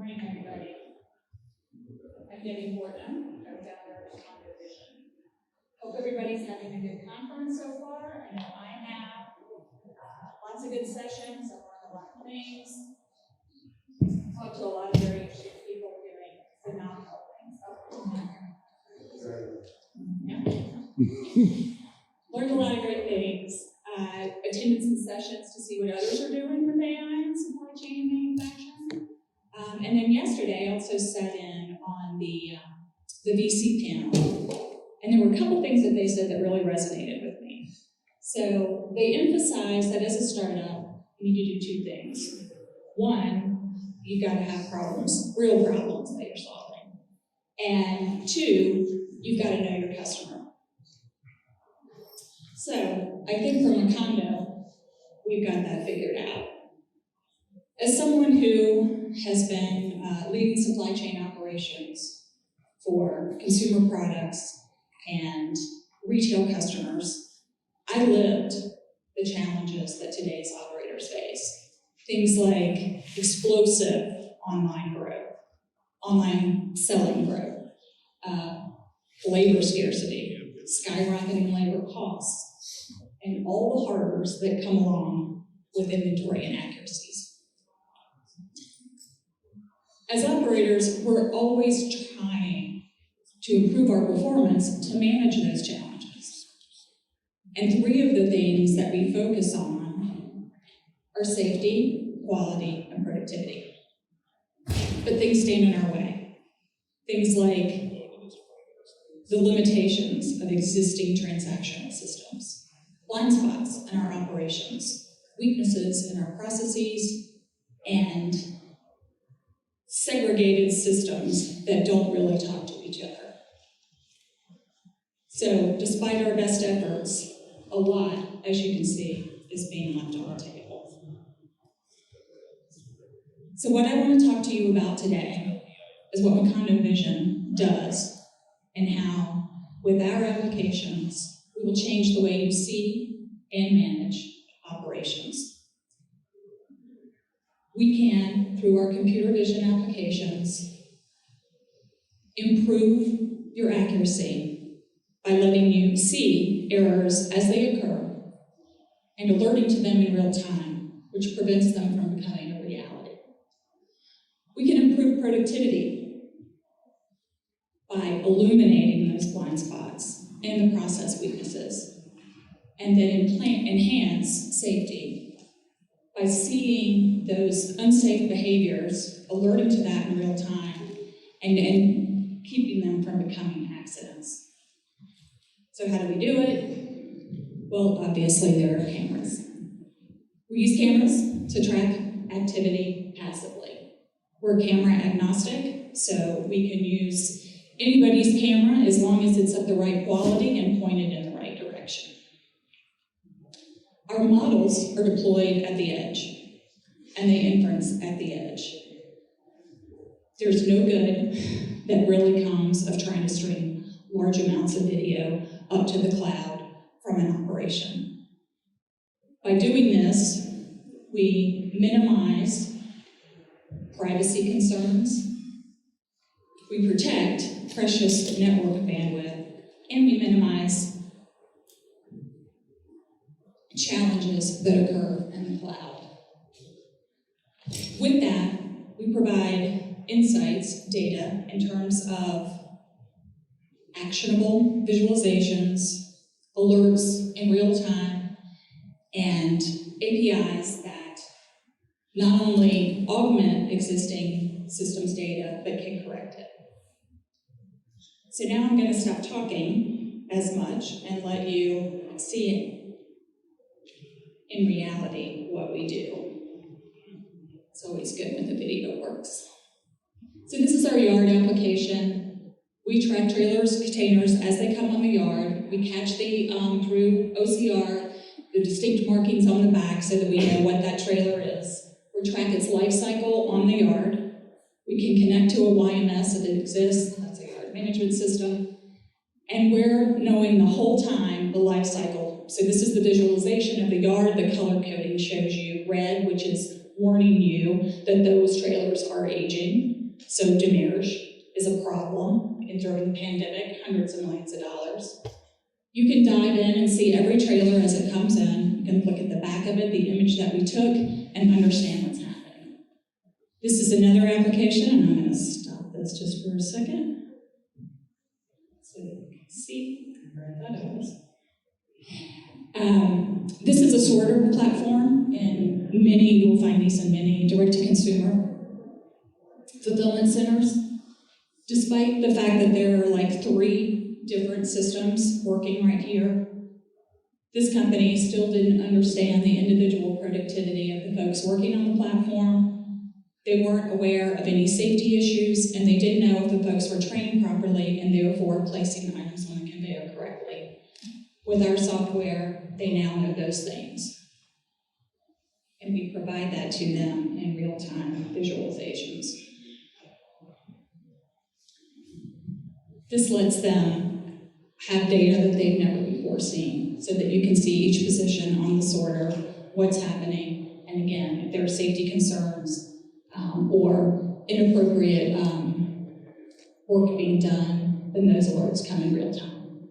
morning, everybody. I'm Debbie Fortnum, co-founder of Macondo Vision. Hope everybody's having a good conference so far. I know I have. Lots of good sessions. I've learned a lot of things. Talked to a lot of very interesting people doing phenomenal things. Learned a lot of great things. Attended some sessions to see what others are doing with AI and supply chain and manufacturing. And then yesterday, I also sat in on the VC panel. And there were a couple things that they said that really resonated with me. So they emphasized that as a startup, you need to do two things. One, you've got to have problems, real problems that you're solving. And two, you've got to know your customer. So I think for Macondo, we've got that figured out. As someone who has been leading supply chain operations for consumer products and retail customers, I lived the challenges that today's operators face. Things like explosive online growth, online selling growth, labor scarcity, skyrocketing labor costs, and all the horrors that come along with inventory inaccuracies. As operators, we're always trying to improve our performance to manage those challenges. And three of the things that we focus on are safety, quality, and productivity. But things stand in our way. Things like the limitations of existing transactional systems, blind spots in our operations, weaknesses in our processes, and segregated systems that don't really talk to each other. So despite our best efforts, a lot, as you can see, is being left on the table. So what I want to talk to you about today is what Macondo Vision does and how, with our applications, we will change the way you see and manage operations. We can, through our computer vision applications, improve your accuracy by letting you see errors as they occur and alerting to them in real time, which prevents them from becoming a reality. We can improve productivity by illuminating those blind spots and the process weaknesses, and then enhance safety by seeing those unsafe behaviors, alerting to that in real time, and keeping them from becoming accidents. So how do we do it? Well, obviously there are cameras. We use cameras to track activity passively. We're camera agnostic, so we can use anybody's camera as long as it's of the right quality and pointed in the right direction. Our models are deployed at the edge, and they inference at the edge. There's no good that really comes of trying to stream large amounts of video up to the cloud from an operation. By doing this, we minimize privacy concerns, we protect precious network bandwidth, and we minimize challenges that occur in the cloud. With that, we provide insights, data, in terms of actionable visualizations, alerts in real time, and APIs that not only augment existing systems data, but can correct it. So now I'm going to stop talking as much and let you see it in reality what we do. It's always good when the video works. So this is our yard application. We track trailers, containers as they come on the yard. We catch the through OCR, the distinct markings on the back so that we know what that trailer is. We track its life cycle on the yard. We can connect to a YMS if it exists, that's a yard management system. And we're knowing the whole time the life cycle. So this is the visualization of the yard. The color coding shows you red, which is warm warning you that those trailers are aging. So demurrage is a problem, and during the pandemic, hundreds of millions of dollars. You can dive in and see every trailer as it comes in. You can look at the back of it, the image that we took, and understand what's happening. This is another application, and I'm going to stop this just for a second. So you can see where that is. This is a sorter platform, and you'll find these in many direct-to-consumer fulfillment centers. Despite the fact that there are like 3 different systems working right here, this company still didn't understand the individual productivity of the folks working on the platform. They weren't aware of any safety issues, and they didn't know if the folks were trained properly and therefore placing items on the conveyor correctly. With our software, they now know those things. And we provide that to them in real-time visualizations. This lets them have data that they've never before seen, so that you can see each position on the sorter, what's happening, and again, if there are safety concerns or inappropriate work being done, then those alerts come in real time.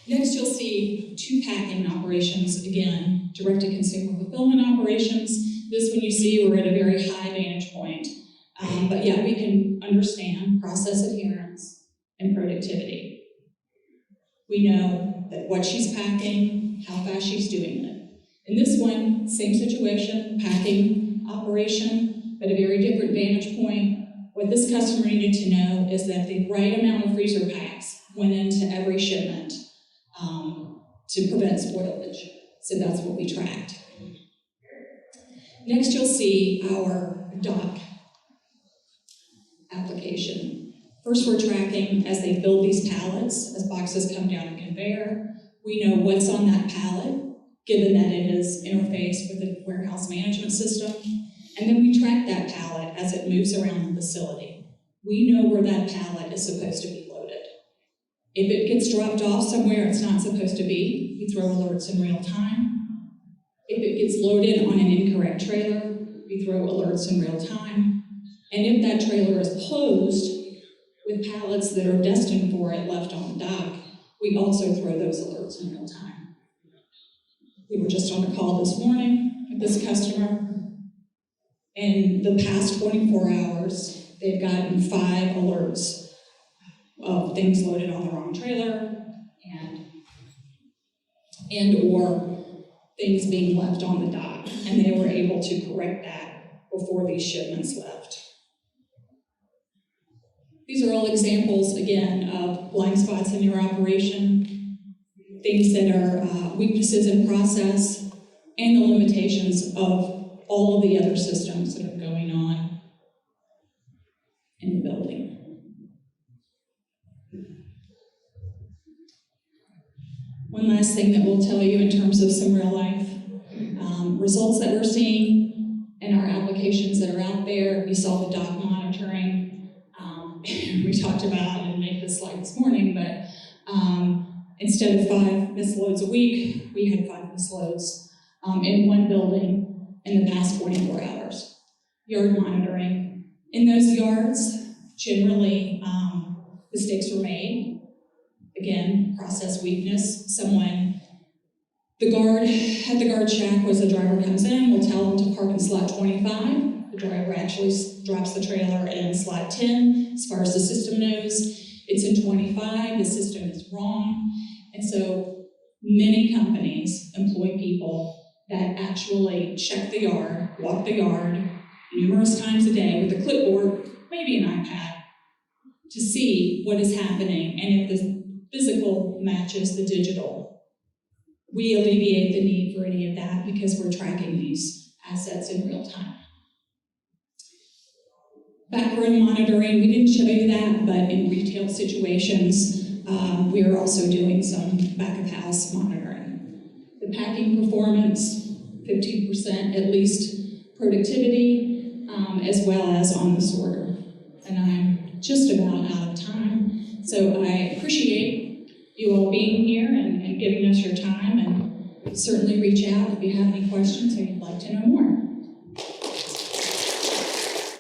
Next, you'll see 2 packing operations, again, direct-to-consumer fulfillment operations. This one you see, we're at a very high vantage point, but yet we can understand process adherence and productivity. We know that what she's packing, how fast she's doing it. In this one, same situation, packing operation, but a very different vantage point. What this customer needed to know is that the right amount of freezer packs went into every shipment to prevent spoilage. So that's what we tracked. Next, you'll see our dock application. First, we're tracking as they build these pallets, as boxes come down a conveyor. We know what's on that pallet, given that it is interfaced with the warehouse management system. And then we track that pallet as it moves around the facility. We know where that pallet is supposed to be loaded. If it gets dropped off somewhere it's not supposed to be, we throw alerts in real time. If it gets loaded on an incorrect trailer, we throw alerts in real time. And if that trailer is closed with pallets that are destined for it left on the dock, we also throw those alerts in real time. We were just on a call this morning with this customer. In the past 24 hours, they've gotten 5 alerts of things loaded on the wrong trailer and or things being left on the dock. And they were able to correct that before these shipments left. These are all examples, again, of blind spots in your operation, things that are weaknesses in process, and the limitations of all of the other systems that are going on in the building. One last thing that we'll tell you in terms of some real life results that we're seeing in our applications that are out there. You saw the dock monitoring. We talked about, and made this slide this morning, but instead of 5 misloads a week, we had 5 misloads in one building in the past 24 hours. Yard monitoring. In those yards, generally, mistakes were made. Again, process weakness. The guard at the guard shack, was the driver comes in, we'll tell them to park in slot 25. The driver actually drops the trailer in slot 10. As far as the system knows, it's in 25, the system is wrong. And so many companies employ people that actually check the yard, walk the yard numerous times a day with a clipboard, maybe an iPad, to see what is happening and if the physical matches the digital. We alleviate the need for any of that because we're tracking these assets in real time. Backroom monitoring, we didn't show you that, but in retail situations, we are also doing some back-of-house monitoring. The packing performance, 15% at least productivity, as well as on the sorter. And I'm just about out of time, so I appreciate you all being here and giving us your time, and certainly reach out if you have any questions or you'd like to know more.